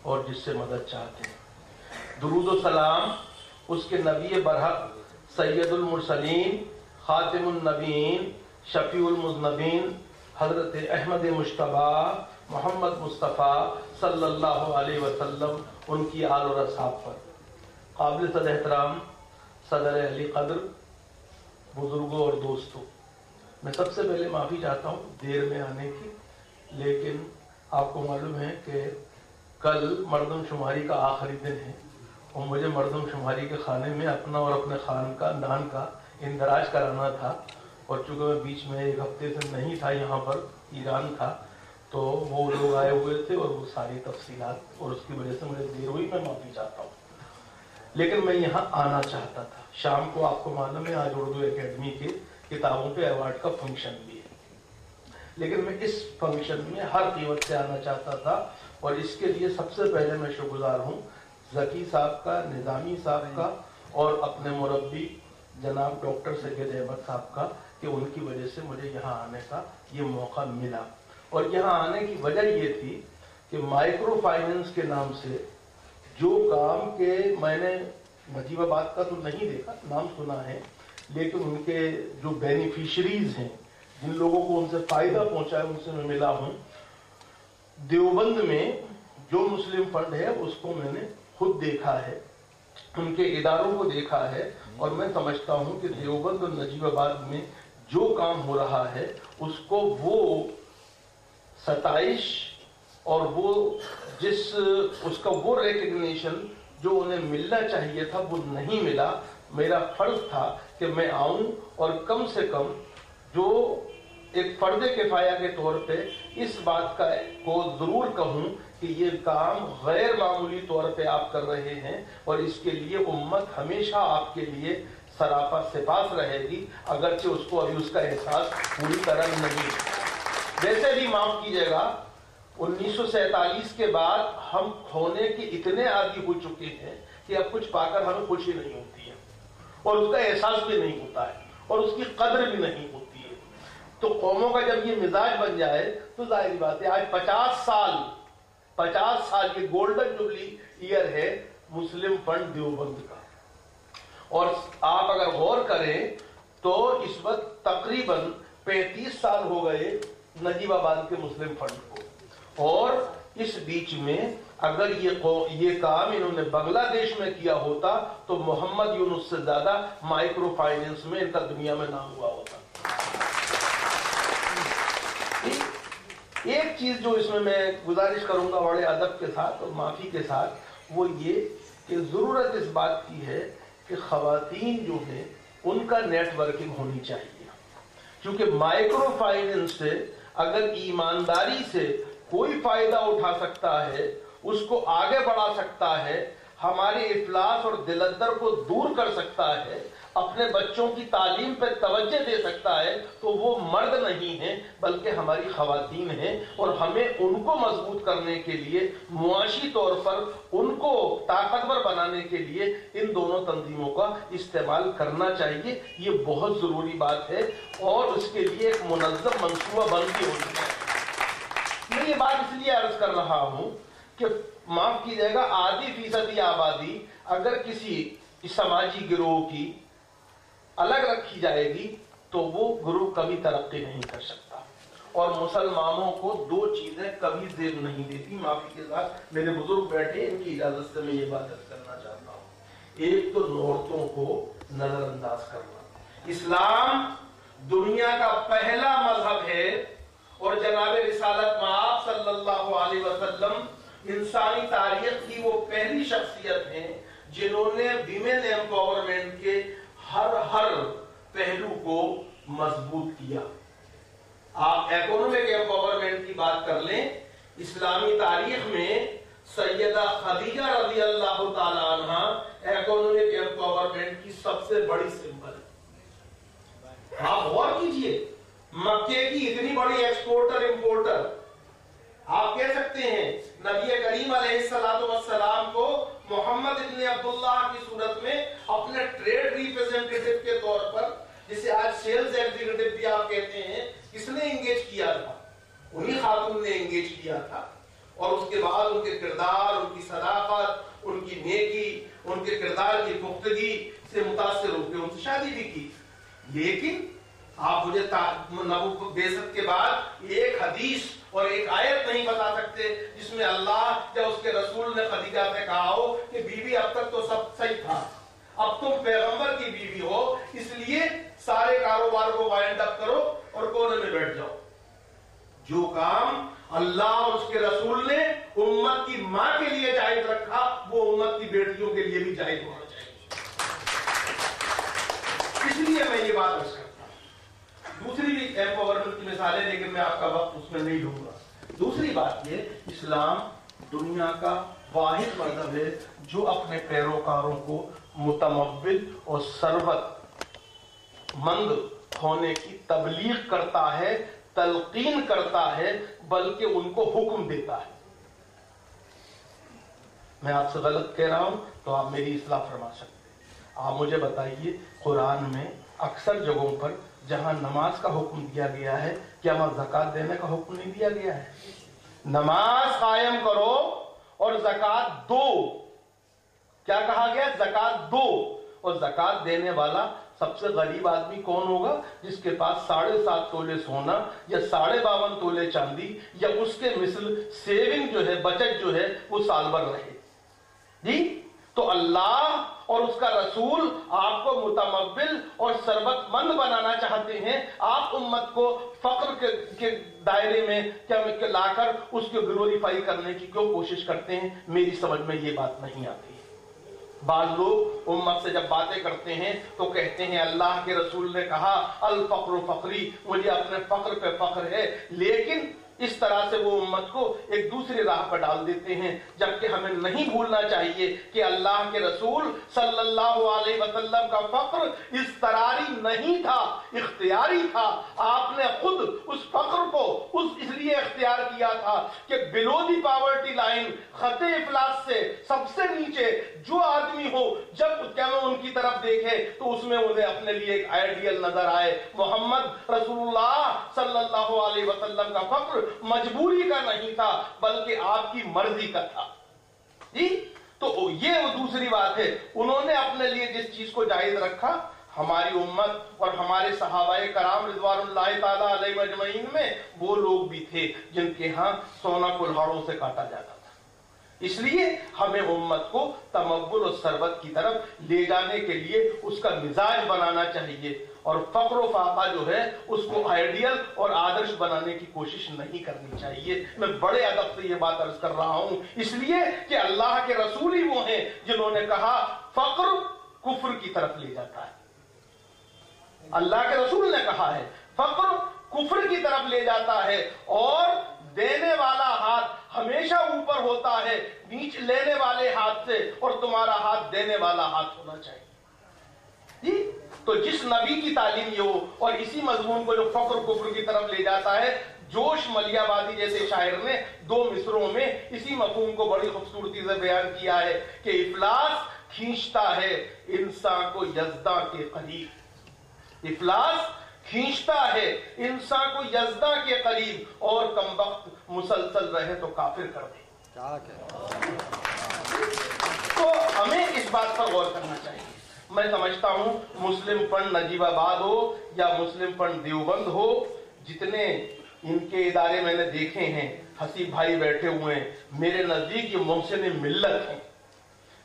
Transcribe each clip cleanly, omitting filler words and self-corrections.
اور جس سے مدد چاہتے ہیں۔ درود و سلام اس کے نبی برحق سید المرسلین خاتم النبیین شفیع المذنبین حضرت احمد مجتبیٰ محمد مصطفیٰ صلی اللہ علیہ وسلم، ان کی آل اور اصحاب پر۔ قابل صد احترام صدر علی قدر، بزرگوں اور دوستوں، میں سب سے پہلے معافی چاہتا ہوں دیر میں آنے کی، لیکن آپ کو معلوم ہے کہ کل مردم شماری کا آخری دن ہے اور مجھے مردم شماری کے خانے میں اپنا اور اپنے خاندان کا اندراج کرانا تھا، اور چونکہ میں بیچ میں ایک ہفتے سے نہیں تھا یہاں پر، ایران تھا، تو وہ لوگ آئے ہوئے تھے اور وہ ساری تفصیلات، اور اس کی وجہ سے مجھے دیر ہوئی، میں معافی چاہتا ہوں۔ لیکن میں یہاں آنا چاہتا تھا۔ شام کو آپ کو معلوم ہے آج اردو اکیڈمی کے کتابوں پہ ایوارڈ کا فنکشن بھی ہے، لیکن میں اس فنکشن میں ہر قیمت سے آنا چاہتا تھا، اور اس کے لیے سب سے پہلے میں شکرگزار ہوں ذکی صاحب کا، نظامی صاحب کا، اور اپنے مربی جناب ڈاکٹر سید احمد صاحب کا، کہ ان کی وجہ سے مجھے یہاں آنے کا یہ موقع ملا۔ اور یہاں آنے کی وجہ یہ تھی کہ مائکرو فائننس کے نام سے جو کام کے میں نے نجیب آباد کا تو نہیں دیکھا، نام سنا ہے، لیکن ان کے جو بینیفیشریز ہیں، جن لوگوں کو ان سے فائدہ پہنچا ہے، ان سے میں ملا ہوں۔ دیوبند میں جو مسلم فنڈ ہے اس کو میں نے خود دیکھا ہے، ان کے اداروں کو دیکھا ہے، اور میں سمجھتا ہوں کہ دیوبند اور نجیب آباد میں جو کام ہو رہا ہے اس کو وہ ستائش اور وہ اس کا وہ ریکگنیشن جو انہیں ملنا چاہیے تھا وہ نہیں ملا۔ میرا فرض تھا کہ میں آؤں اور کم سے کم جو ایک فرد کفایہ کے طور پہ اس بات کو ضرور کہوں کہ یہ کام غیر معمولی طور پہ آپ کر رہے ہیں، اور اس کے لیے امت ہمیشہ آپ کے لیے سراپا سپاس رہے گی، اگرچہ اس کو ابھی اس کا احساس پوری طرح نہیں۔ ویسے بھی معاف کیجیے گا، 1947 کے بعد ہم کھونے کے اتنے عادی ہو چکے ہیں کہ اب کچھ پا کر ہمیں خوشی نہیں ہوتی ہے، اور اس کا احساس بھی نہیں ہوتا ہے، اور اس کی قدر بھی نہیں ہوتی ہے۔ تو قوموں کا جب یہ مزاج بن جائے تو ظاہری بات ہے، آج 50 سال یہ گولڈن جوبلی ایئر ہے مسلم فنڈ دیوبند کا، اور آپ اگر غور کریں تو اس وقت تقریباً 35 سال ہو گئے نجیب آباد کے مسلم فنڈ کو، اور اس بیچ میں اگر یہ کام انہوں نے بنگلہ دیش میں کیا ہوتا تو محمد یونس سے زیادہ مائکرو فائننس میں ان کا دنیا میں نام ہوا ہوتا۔ ایک چیز جو اس میں گزارش کروں گا بڑے ادب کے ساتھ اور معافی کے ساتھ، وہ یہ کہ ضرورت اس بات کی ہے کہ خواتین جو ہیں ان کا نیٹ ورکنگ ہونی چاہیے، کیونکہ مائکرو فائننس سے اگر ایمانداری سے کوئی فائدہ اٹھا سکتا ہے، اس کو آگے بڑھا سکتا ہے، ہمارے افلاس اور دل اندر کو دور کر سکتا ہے، اپنے بچوں کی تعلیم پہ توجہ دے سکتا ہے، تو وہ مرد نہیں ہیں بلکہ ہماری خواتین ہیں، اور ہمیں ان کو مضبوط کرنے کے لیے، معاشی طور پر ان کو طاقتور بنانے کے لیے ان دونوں تنظیموں کا استعمال کرنا چاہیے۔ یہ بہت ضروری بات ہے، اور اس کے لیے ایک منظم منصوبہ بندی ہونی چاہیے۔ میں یہ بات اس لیے عرض کر رہا ہوں کہ معاف کیجیے گا، 0.5% آبادی اگر کسی سماجی گروہ کی الگ رکھی جائے گی تو وہ گروہ کبھی ترقی نہیں کر سکتا، اور مسلمانوں کو دو چیزیں کبھی زیب نہیں دیتی۔ معافی کے ساتھ میرے بزرگ بیٹھے، ان کی اجازت سے میں یہ بات کرنا چاہتا ہوں۔ ایک تو عورتوں کو نظر انداز کرنا۔ اسلام دنیا کا پہلا مذہب ہے، اور جناب رسالت مآب صلی اللہ علیہ وسلم انسانی تاریخ کی وہ پہلی شخصیت ہیں جنہوں نے ویمن ایمپاورمنٹ کے ہر پہلو کو مضبوط کیا۔ آپ اکنامک ایمپاورمنٹ کی بات کر لیں، اسلامی تاریخ میں سیدہ خدیجہ رضی اللہ تعالی عنہ اکنامک ایمپاورمنٹ کی سب سے بڑی سمبل ہے۔ آپ غور کیجئے، مکے کی اتنی بڑی ایکسپورٹر امپورٹر، آپ کہہ سکتے ہیں نبی کریم علیہ السلام کو محمد ابن عبداللہ کی صورت میں اپنے ٹریڈ ریپریزنٹیٹیو کے طور پر، جسے آج سیلز ایگزیکٹو بھی آپ کہتے ہیں، کس نے انگیج کیا تھا؟ انہی خاتون نے انگیج کیا تھا، اور اس کے بعد ان کے کردار، ان کی لیکن آپ مجھے بعثت کے بعد ایک حدیث اور ایک آیت نہیں بتا سکتے جس میں اللہ یا اس کے رسول نے خدیجہ سے کہا ہو کہ بیوی اب تک تو سب صحیح تھا، اب تم پیغمبر کی بیوی ہو، اس لیے سارے کاروبار کو وائنڈ اپ کرو اور کونے میں بیٹھ جاؤ۔ جو کام اللہ اور اس کے رسول نے امت کی ماں کے لیے جائز رکھا وہ امت کی بیٹیوں کے لیے بھی جائز ہونا چاہیے۔ اس لیے میں یہ بات عرض کرتا ہوں۔ دوسری بھی ایمپاورمنٹ کی مثالیں، لیکن میں آپ کا وقت اس میں نہیں لوں گا۔ دوسری بات یہ، اسلام دنیا کا واحد مذہب ہے جو اپنے پیروکاروں کو متمول اور ثروت مند ہونے کی تبلیغ کرتا ہے، تلقین کرتا ہے، بلکہ ان کو حکم دیتا ہے۔ میں آپ سے غلط کہہ رہا ہوں تو آپ میری اصلاح فرما سکتے ہیں۔ آپ مجھے بتائیے، قرآن میں اکثر جگہوں پر جہاں نماز کا حکم دیا گیا ہے، کیا وہاں زکوٰۃ دینے کا حکم نہیں دیا گیا ہے؟ نماز قائم کرو اور زکوٰۃ دو۔ کیا کہا گیا؟ زکوٰۃ دو۔ اور زکوٰۃ دینے والا سب سے غریب آدمی کون ہوگا؟ جس کے پاس 7.5 تولے سونا یا 52.5 تولے چاندی یا اس کے مثل سیونگ جو ہے، بچت جو ہے، وہ سال بھر رہے۔ جی تو اللہ اور اس کا رسول آپ کو متمول اور ثروت مند بنانا چاہتے ہیں۔ آپ امت کو فقر کے دائرے میں کیا لا کر اس کو گلوریفائی کرنے کی کیوں کوشش کرتے ہیں؟ میری سمجھ میں یہ بات نہیں آتی۔ بعض لوگ امت سے جب باتیں کرتے ہیں تو کہتے ہیں اللہ کے رسول نے کہا الفقر فقری، مجھے اپنے فقر پہ فخر ہے، لیکن اس طرح سے وہ امت کو ایک دوسری راہ پر ڈال دیتے ہیں، جبکہ ہمیں نہیں بھولنا چاہیے کہ اللہ کے رسول صلی اللہ علیہ وسلم کا فقر اضطراری نہیں تھا، اختیاری تھا۔ آپ نے خود اس فقر کو اس لیے اختیار کیا تھا کہ بلو دی پاورٹی لائن، خط افلاس سے سب سے نیچے جو آدمی ہو، جب کیا وہ ان کی طرف دیکھے تو اس میں انہیں اپنے لیے ایک آئیڈیل نظر آئے۔ محمد رسول اللہ صلی اللہ علیہ وسلم کا فقر مجبوری کا نہیں تھا، بلکہ آپ کی مرضی کا تھا۔ جی تو یہ وہ دوسری بات ہے، انہوں نے اپنے لیے جس چیز کو جائز رکھا، ہماری امت اور ہمارے صحابہ کرام رضوان اللہ تعالی علیہ مجمعین میں وہ لوگ بھی تھے جن کے ہاں سونا کلہاڑوں سے کاٹا جاتا تھا۔ اس لیے ہمیں امت کو تمول اور ثروت کی طرف لے جانے کے لیے اس کا مزاج بنانا چاہیے، اور فقر و فاقہ جو ہے اس کو آئیڈیل اور آدرش بنانے کی کوشش نہیں کرنی چاہیے۔ میں بڑے ادب سے یہ بات عرض کر رہا ہوں، اس لیے کہ اللہ کے رسول ہی وہ ہیں جنہوں نے کہا فقر کفر کی طرف لے جاتا ہے۔ اللہ کے رسول نے کہا ہے فقر کفر کی طرف لے جاتا ہے، اور دینے والا ہاتھ ہمیشہ اوپر ہوتا ہے نیچ لینے والے ہاتھ سے، اور تمہارا ہاتھ دینے والا ہاتھ ہونا چاہیے۔ جی تو جس نبی کی تعلیم یہ ہو، اور اسی مضمون کو جو فقر کفر کی طرف لے جاتا ہے، جوش ملیابادی جیسے شاعر نے 2 مصروں میں اسی مفہوم کو بڑی خوبصورتی سے بیان کیا ہے کہ افلاس کھینچتا ہے انسان کو یزداں کے قریب، افلاس کھینچتا ہے انسان کو یزداں کے قریب، اور کمبخت مسلسل رہے تو کافر کر دے۔ تو ہمیں اس بات پر غور کرنا چاہیے۔ میں سمجھتا ہوں مسلم فنڈ نجیب آباد ہو یا مسلم فنڈ دیوبند ہو، جتنے ان کے ادارے میں نے دیکھے ہیں، حسیب بھائی بیٹھے ہوئے ہیں، میرے نزدیک یہ محسن ملت ہیں۔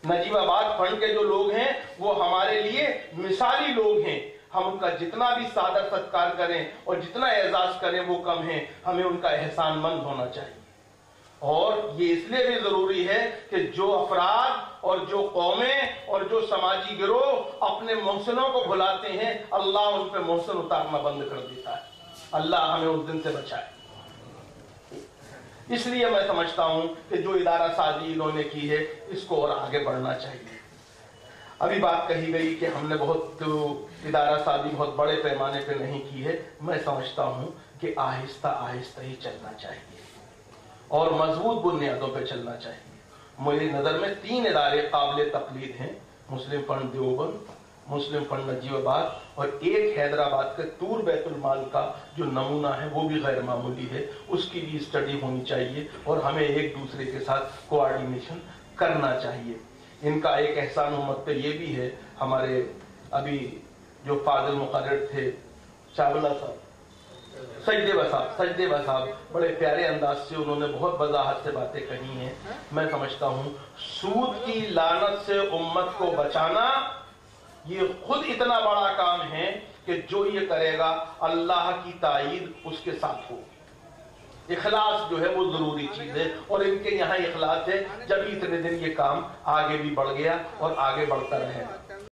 نجیب آباد فنڈ کے جو لوگ ہیں وہ ہمارے لیے مثالی لوگ ہیں۔ ہم ان کا جتنا بھی صادر ستکار کریں اور جتنا اعزاز کریں وہ کم ہے، ہمیں ان کا احسان مند ہونا چاہیے۔ اور یہ اس لیے بھی ضروری ہے کہ جو افراد اور جو قومیں اور جو سماجی گروہ اپنے محسنوں کو بھلاتے ہیں، اللہ ان پہ محسن اتارنا بند کر دیتا ہے۔ اللہ ہمیں اس دن سے بچائے۔ اس لیے میں سمجھتا ہوں کہ جو ادارہ سازی انہوں نے کی ہے اس کو اور آگے بڑھنا چاہیے۔ ابھی بات کہی گئی کہ ہم نے بہت ادارہ سازی بہت بڑے پیمانے پہ نہیں کی ہے۔ میں سمجھتا ہوں کہ آہستہ آہستہ ہی چلنا چاہیے اور مضبوط بنیادوں پہ چلنا چاہیے۔ میری نظر میں 3 ادارے قابل تقلید ہیں، مسلم فنڈ دیوبند، مسلم فنڈ نجیب آباد، اور ایک حیدرآباد کے طور بیت المال کا جو نمونہ ہے وہ بھی غیر معمولی ہے۔ اس کی بھی اسٹڈی ہونی چاہیے اور ہمیں ایک دوسرے کے ساتھ کوآرڈینیشن کرنا چاہیے۔ ان کا ایک احسان امت پہ یہ بھی ہے، ہمارے ابھی جو فاضل مقرر تھے چاولہ صاحب، سجدے صاحب بڑے پیارے انداز سے انہوں نے بہت وضاحت سے باتیں کہی ہیں. میں سمجھتا ہوں سود کی لعنت سے امت کو بچانا یہ خود اتنا بڑا کام ہے کہ جو یہ کرے گا اللہ کی تائید اس کے ساتھ ہو. اخلاص جو ہے وہ ضروری چیز ہے، اور ان کے یہاں اخلاص ہے، جب اتنے دن یہ کام آگے بھی بڑھ گیا اور آگے بڑھتا رہے گا.